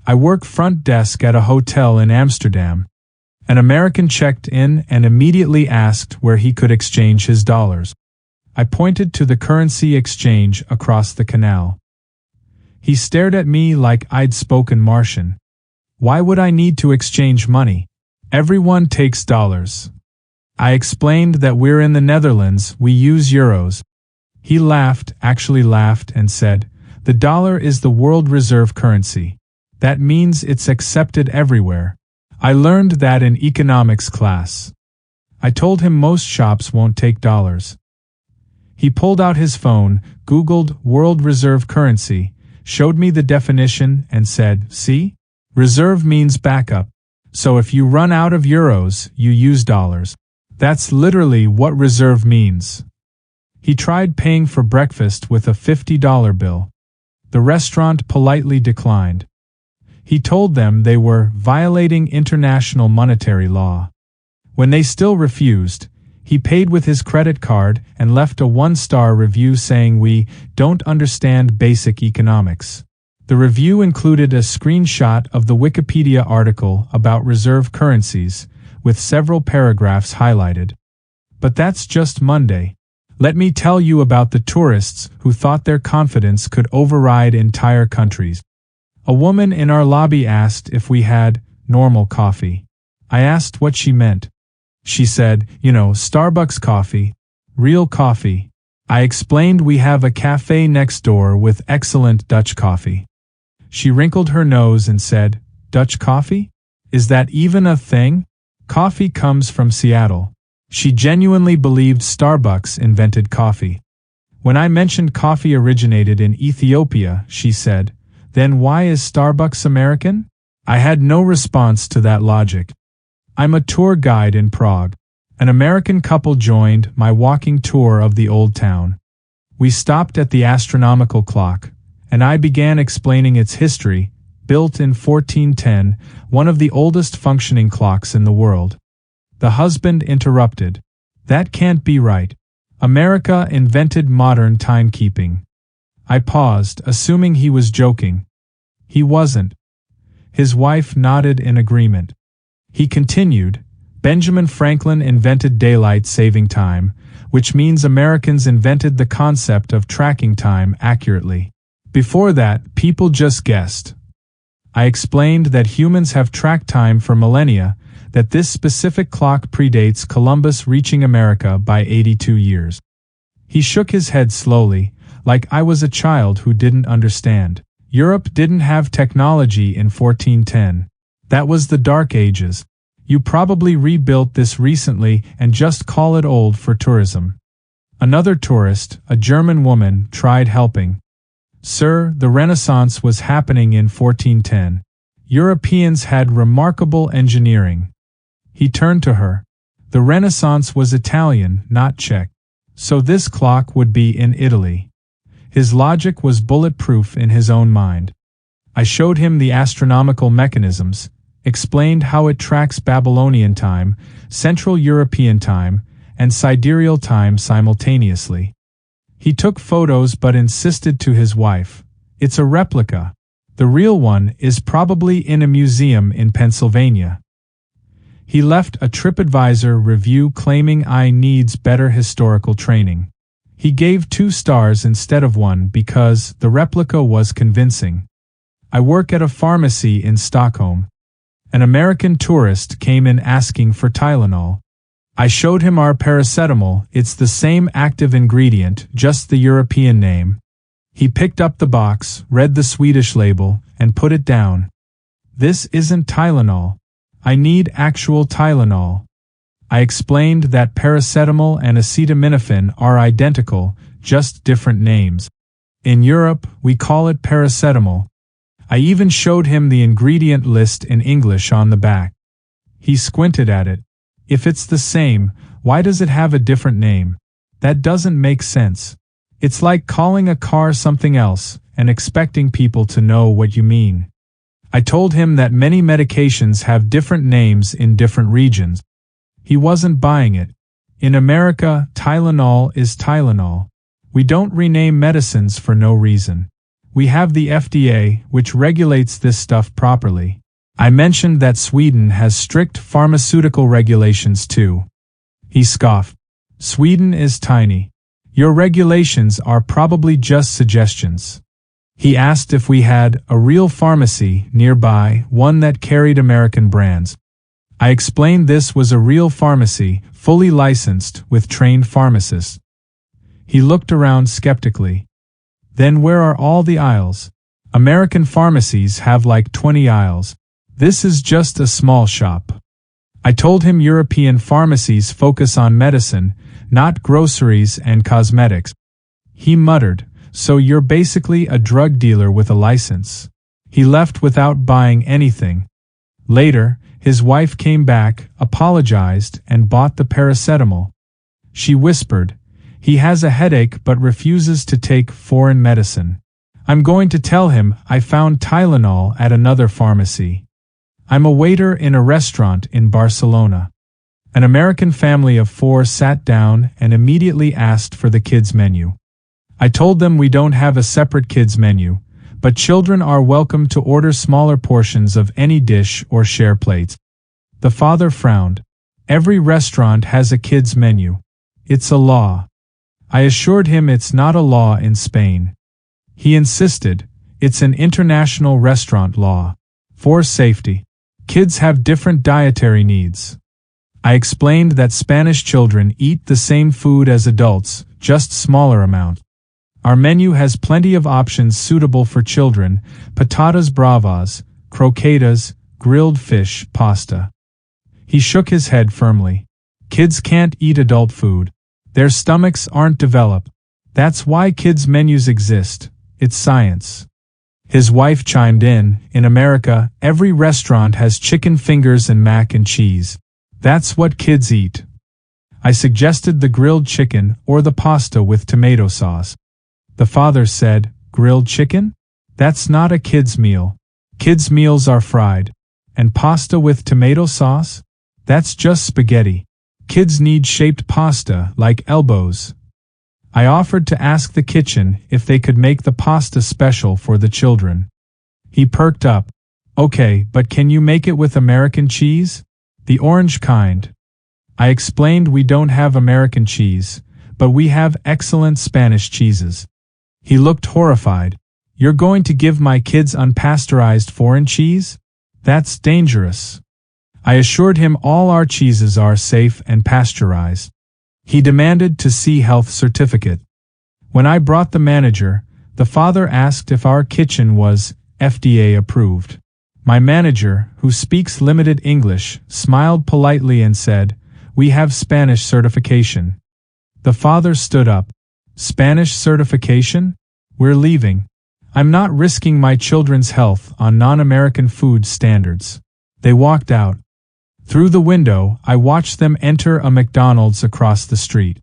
I work front desk at a hotel in Amsterdam. An American checked in and immediately asked where he could exchange his dollars. I pointed to the currency exchange across the canal. He stared at me like I'd spoken Martian. Why would I need to exchange money? Everyone takes dollars. I explained that we're in the Netherlands, we use euros. He laughed, actually laughed, and said, "The dollar is the world reserve currency. That means it's accepted everywhere." I learned that in economics class. I told him most shops won't take dollars. He pulled out his phone, Googled world reserve currency, showed me the definition, and said, "See? Reserve means backup. So if you run out of euros, you use dollars. That's literally what reserve means." He tried paying for breakfast with a $50 bill. The restaurant politely declined. He told them they were violating international monetary law. When they still refused, he paid with his credit card and left a 1-star review saying we don't understand basic economics. The review included a screenshot of the Wikipedia article about reserve currencies, with several paragraphs highlighted. But that's just Monday. Let me tell you about the tourists who thought their confidence could override entire countries. A woman in our lobby asked if we had normal coffee. I asked what she meant. She said, Starbucks coffee, real coffee. I explained we have a cafe next door with excellent Dutch coffee. She wrinkled her nose and said, "Dutch coffee? Is that even a thing? Coffee comes from Seattle." She genuinely believed Starbucks invented coffee. When I mentioned coffee originated in Ethiopia, she said, "Then why is Starbucks American?" I had no response to that logic. I'm a tour guide in Prague. An American couple joined my walking tour of the old town. We stopped at the astronomical clock, and I began explaining its history, built in 1410, one of the oldest functioning clocks in the world. The husband interrupted. "That can't be right. America invented modern timekeeping." I paused, assuming he was joking. He wasn't. His wife nodded in agreement. He continued, "Benjamin Franklin invented daylight saving time, which means Americans invented the concept of tracking time accurately. Before that, people just guessed." I explained that humans have tracked time for millennia, that this specific clock predates Columbus reaching America by 82 years. He shook his head slowly, like I was a child who didn't understand. Europe didn't have technology in 1410. That was the Dark Ages. You probably rebuilt this recently and just call it old for tourism. Another tourist, a German woman, tried helping. "Sir, the Renaissance was happening in 1410. Europeans had remarkable engineering." He turned to her. "The Renaissance was Italian, not Czech. So this clock would be in Italy." His logic was bulletproof in his own mind. I showed him the astronomical mechanisms, explained how it tracks Babylonian time, Central European time, and sidereal time simultaneously. He took photos but insisted to his wife, "It's a replica. The real one is probably in a museum in Pennsylvania." He left a TripAdvisor review claiming I needs better historical training. He gave 2 stars instead of 1 because the replica was convincing. I work at a pharmacy in Stockholm. An American tourist came in asking for Tylenol. I showed him our paracetamol. It's the same active ingredient, just the European name. He picked up the box, read the Swedish label, and put it down. "This isn't Tylenol. I need actual Tylenol." I explained that paracetamol and acetaminophen are identical, just different names. In Europe, we call it paracetamol. I even showed him the ingredient list in English on the back. He squinted at it. "If it's the same, why does it have a different name? That doesn't make sense. It's like calling a car something else and expecting people to know what you mean." I told him that many medications have different names in different regions. He wasn't buying it. In America, Tylenol is Tylenol. We don't rename medicines for no reason. we have the FDA, which regulates this stuff properly. I mentioned that Sweden has strict pharmaceutical regulations too. He scoffed. Sweden is tiny. Your regulations are probably just suggestions. He asked if we had a real pharmacy nearby, one that carried American brands. I explained this was a real pharmacy, fully licensed, with trained pharmacists. He looked around skeptically. Then where are all the aisles? American pharmacies have like 20 aisles. This is just a small shop. I told him European pharmacies focus on medicine, not groceries and cosmetics. He muttered, so you're basically a drug dealer with a license. He left without buying anything. Later, his wife came back, apologized, and bought the paracetamol. She whispered, he has a headache but refuses to take foreign medicine. I'm going to tell him I found Tylenol at another pharmacy. I'm a waiter in a restaurant in Barcelona. An American family of 4 sat down and immediately asked for the kids' menu. I told them we don't have a separate kids' menu, but children are welcome to order smaller portions of any dish or share plates. The father frowned. Every restaurant has a kids' menu. It's a law. I assured him it's not a law in Spain. He insisted, it's an international restaurant law. For safety. Kids have different dietary needs. I explained that Spanish children eat the same food as adults, just smaller amounts. Our menu has plenty of options suitable for children: patatas bravas, croquetas, grilled fish, pasta. He shook his head firmly. Kids can't eat adult food. Their stomachs aren't developed. That's why kids' menus exist. It's science. His wife chimed in America, every restaurant has chicken fingers and mac and cheese. That's what kids eat. I suggested the grilled chicken or the pasta with tomato sauce. The father said, grilled chicken? That's not a kid's meal. Kids' meals are fried. And pasta with tomato sauce? That's just spaghetti. Kids need shaped pasta, like elbows. I offered to ask the kitchen if they could make the pasta special for the children. He perked up. Okay, but can you make it with American cheese? The orange kind. I explained we don't have American cheese, but we have excellent Spanish cheeses. He looked horrified. You're going to give my kids unpasteurized foreign cheese? That's dangerous. I assured him all our cheeses are safe and pasteurized. He demanded to see health certificate. When I brought the manager, the father asked if our kitchen was FDA approved. My manager, who speaks limited English, smiled politely and said, we have Spanish certification. The father stood up. Spanish certification? We're leaving. I'm not risking my children's health on non-American food standards. They walked out. Through the window, I watched them enter a McDonald's across the street.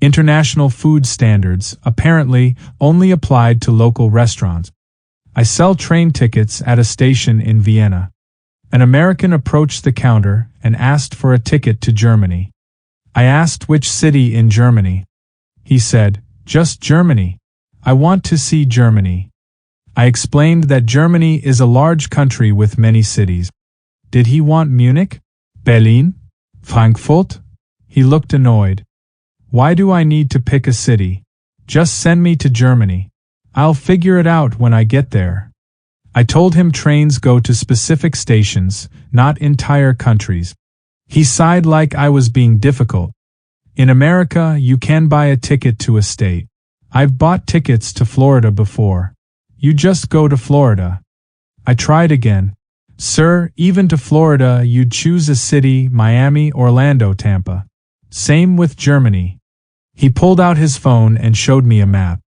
International food standards, apparently, only applied to local restaurants. I sell train tickets at a station in Vienna. An American approached the counter and asked for a ticket to Germany. I asked which city in Germany. He said, just Germany. I want to see Germany. I explained that Germany is a large country with many cities. Did he want Munich? Berlin? Frankfurt? He looked annoyed. Why do I need to pick a city? Just send me to Germany. I'll figure it out when I get there. I told him trains go to specific stations, not entire countries. He sighed like I was being difficult. In America, you can buy a ticket to a state. I've bought tickets to Florida before. You just go to Florida. I tried again. Sir, even to Florida you'd choose a city, Miami, Orlando, Tampa. Same with Germany. He pulled out his phone and showed me a map.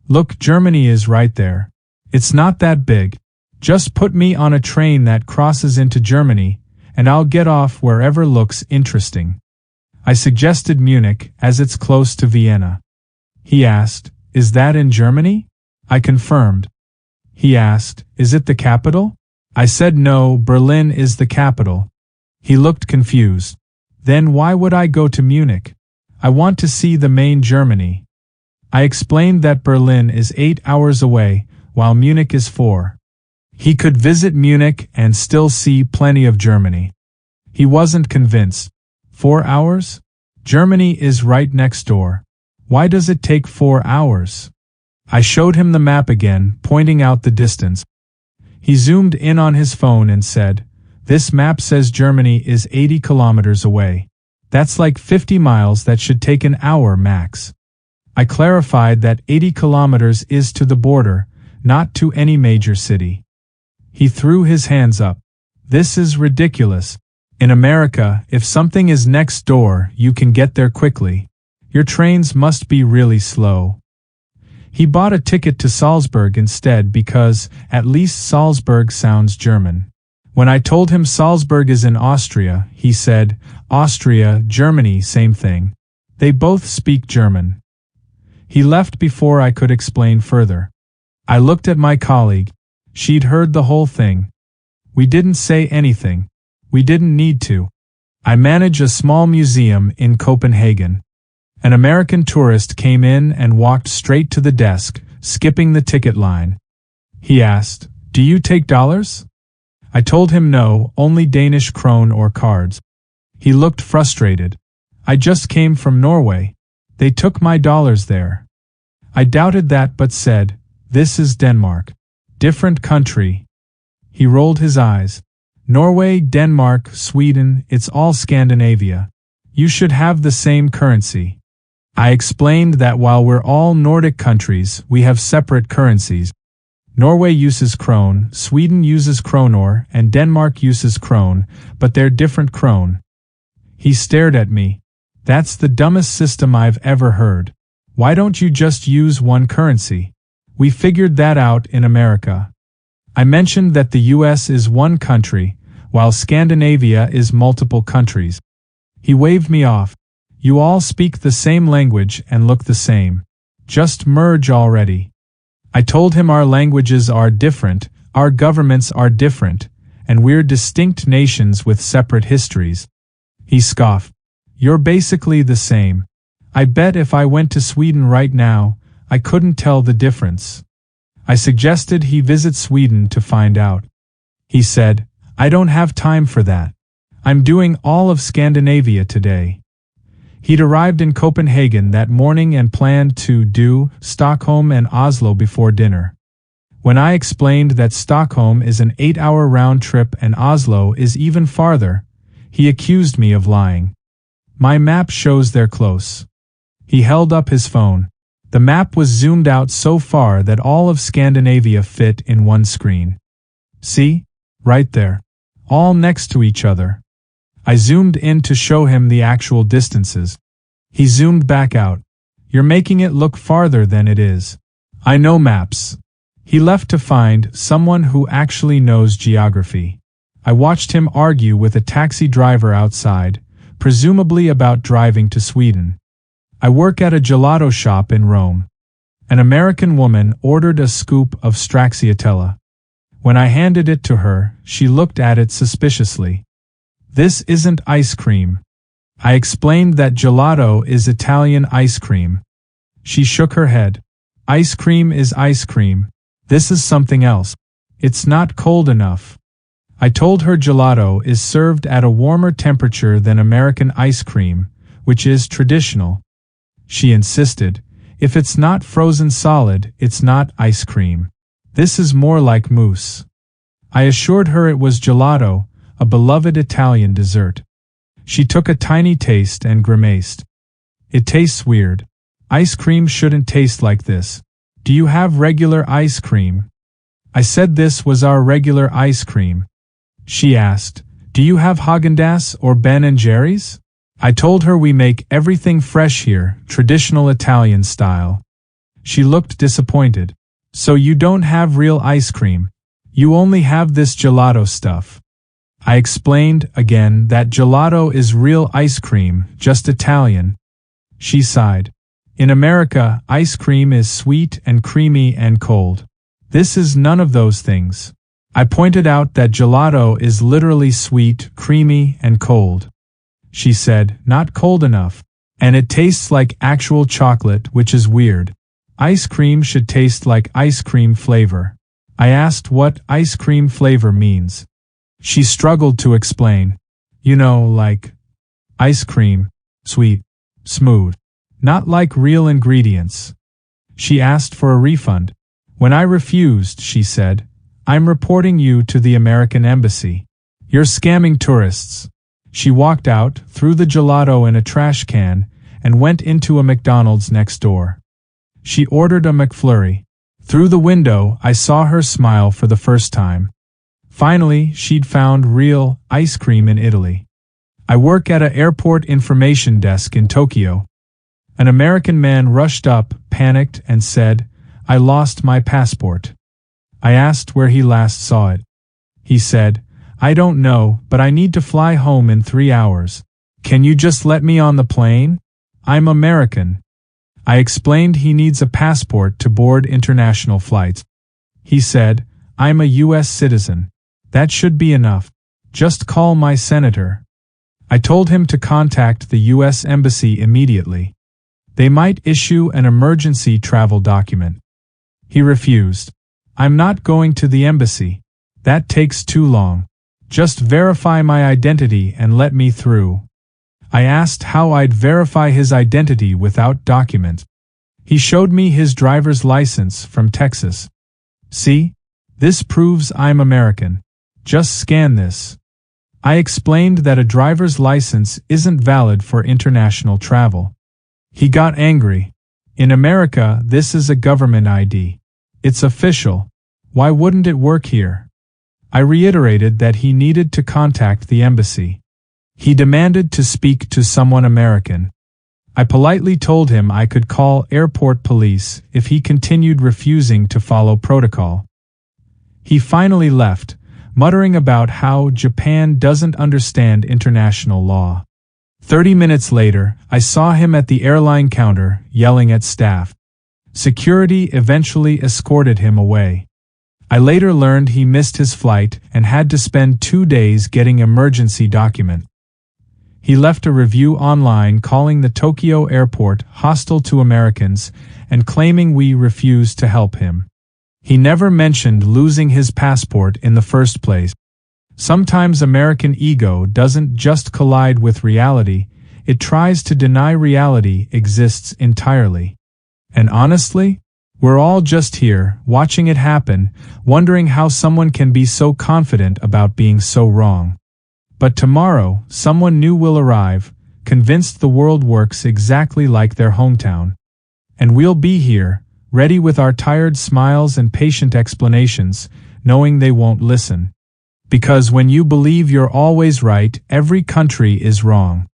Look, Germany is right there. It's not that big. Just put me on a train that crosses into Germany, and I'll get off wherever looks interesting. I suggested Munich, as it's close to Vienna. He asked, is that in Germany? I confirmed. He asked, is it the capital? I said no, Berlin is the capital. He looked confused. Then why would I go to Munich? I want to see the main Germany. I explained that Berlin is 8 hours away, while Munich is 4. He could visit Munich and still see plenty of Germany. He wasn't convinced. 4 hours? Germany is right next door. Why does it take 4 hours? I showed him the map again, pointing out the distance. He zoomed in on his phone and said, "This map says Germany is 80 kilometers away. That's like 50 miles that should take an hour max." I clarified that 80 kilometers is to the border, not to any major city. He threw his hands up. "This is ridiculous. In America, if something is next door, you can get there quickly. Your trains must be really slow." He bought a ticket to Salzburg instead because, at least Salzburg sounds German. When I told him Salzburg is in Austria, he said, "Austria, Germany, same thing. They both speak German." He left before I could explain further. I looked at my colleague. She'd heard the whole thing. We didn't say anything. We didn't need to. I manage a small museum in Copenhagen. An American tourist came in and walked straight to the desk, skipping the ticket line. He asked, "Do you take dollars?" I told him no, only Danish krone or cards. He looked frustrated. "I just came from Norway. They took my dollars there." I doubted that but said, "This is Denmark. Different country." He rolled his eyes. "Norway, Denmark, Sweden, it's all Scandinavia. You should have the same currency." I explained that while we're all Nordic countries, we have separate currencies. Norway uses krone, Sweden uses kronor, and Denmark uses krone, but they're different krone. He stared at me. "That's the dumbest system I've ever heard. Why don't you just use one currency? We figured that out in America." I mentioned that the US is one country, while Scandinavia is multiple countries. He waved me off. "You all speak the same language and look the same. Just merge already." I told him our languages are different, our governments are different, and we're distinct nations with separate histories. He scoffed. "You're basically the same. I bet if I went to Sweden right now, I couldn't tell the difference." I suggested he visit Sweden to find out. He said, "I don't have time for that. I'm doing all of Scandinavia today." He'd arrived in Copenhagen that morning and planned to do Stockholm and Oslo before dinner. When I explained that Stockholm is an 8-hour round trip and Oslo is even farther, he accused me of lying. "My map shows they're close." He held up his phone. The map was zoomed out so far that all of Scandinavia fit in one screen. "See? Right there. All next to each other." I zoomed in to show him the actual distances. He zoomed back out. "You're making it look farther than it is. I know maps." He left to find someone who actually knows geography. I watched him argue with a taxi driver outside, presumably about driving to Sweden. I work at a gelato shop in Rome. An American woman ordered a scoop of stracciatella. When I handed it to her, she looked at it suspiciously. "This isn't ice cream." I explained that gelato is Italian ice cream. She shook her head. "Ice cream is ice cream. This is something else. It's not cold enough." I told her gelato is served at a warmer temperature than American ice cream, which is traditional. She insisted, "If it's not frozen solid, it's not ice cream. This is more like mousse." I assured her it was gelato, a beloved Italian dessert. She took a tiny taste and grimaced. "It tastes weird. Ice cream shouldn't taste like this. Do you have regular ice cream?" I said this was our regular ice cream. She asked, "Do you have Häagen-Dazs or Ben & Jerry's?" I told her we make everything fresh here, traditional Italian style. She looked disappointed. "So you don't have real ice cream. You only have this gelato stuff." I explained, again, that gelato is real ice cream, just Italian. She sighed. "In America, ice cream is sweet and creamy and cold. This is none of those things." I pointed out that gelato is literally sweet, creamy, and cold. She said, "Not cold enough. And it tastes like actual chocolate, which is weird." Ice cream should taste like ice cream flavor. I asked what ice cream flavor means. She struggled to explain. You know, like ice cream, sweet, smooth, not like real ingredients. She asked for a refund. When I refused, she said, I'm reporting you to the American Embassy. You're scamming tourists. She walked out, threw the gelato in a trash can, and went into a McDonald's next door. She ordered a McFlurry. Through the window, I saw her smile for the first time. Finally, she'd found real ice cream in Italy. I work at an airport information desk in Tokyo. An American man rushed up, panicked, and said, I lost my passport. I asked where he last saw it. He said, I don't know, but I need to fly home in 3 hours. Can you just let me on the plane? I'm American. I explained he needs a passport to board international flights. He said, I'm a U.S. citizen. That should be enough. Just call my senator. I told him to contact the U.S. Embassy immediately. They might issue an emergency travel document. He refused. I'm not going to the embassy. That takes too long. Just verify my identity and let me through. I asked how I'd verify his identity without documents. He showed me his driver's license from Texas. See? This proves I'm American. Just scan this. I explained that a driver's license isn't valid for international travel. He got angry. In America, this is a government ID. It's official. Why wouldn't it work here? I reiterated that he needed to contact the embassy. He demanded to speak to someone American. I politely told him I could call airport police if he continued refusing to follow protocol. He finally left, muttering about how Japan doesn't understand international law. 30 minutes later, I saw him at the airline counter, yelling at staff. Security eventually escorted him away. I later learned he missed his flight and had to spend 2 days getting emergency document. He left a review online calling the Tokyo airport hostile to Americans and claiming we refused to help him. He never mentioned losing his passport in the first place. Sometimes American ego doesn't just collide with reality, it tries to deny reality exists entirely. And honestly, we're all just here, watching it happen, wondering how someone can be so confident about being so wrong. But tomorrow, someone new will arrive, convinced the world works exactly like their hometown. And we'll be here, ready with our tired smiles and patient explanations, knowing they won't listen. Because when you believe you're always right, every country is wrong.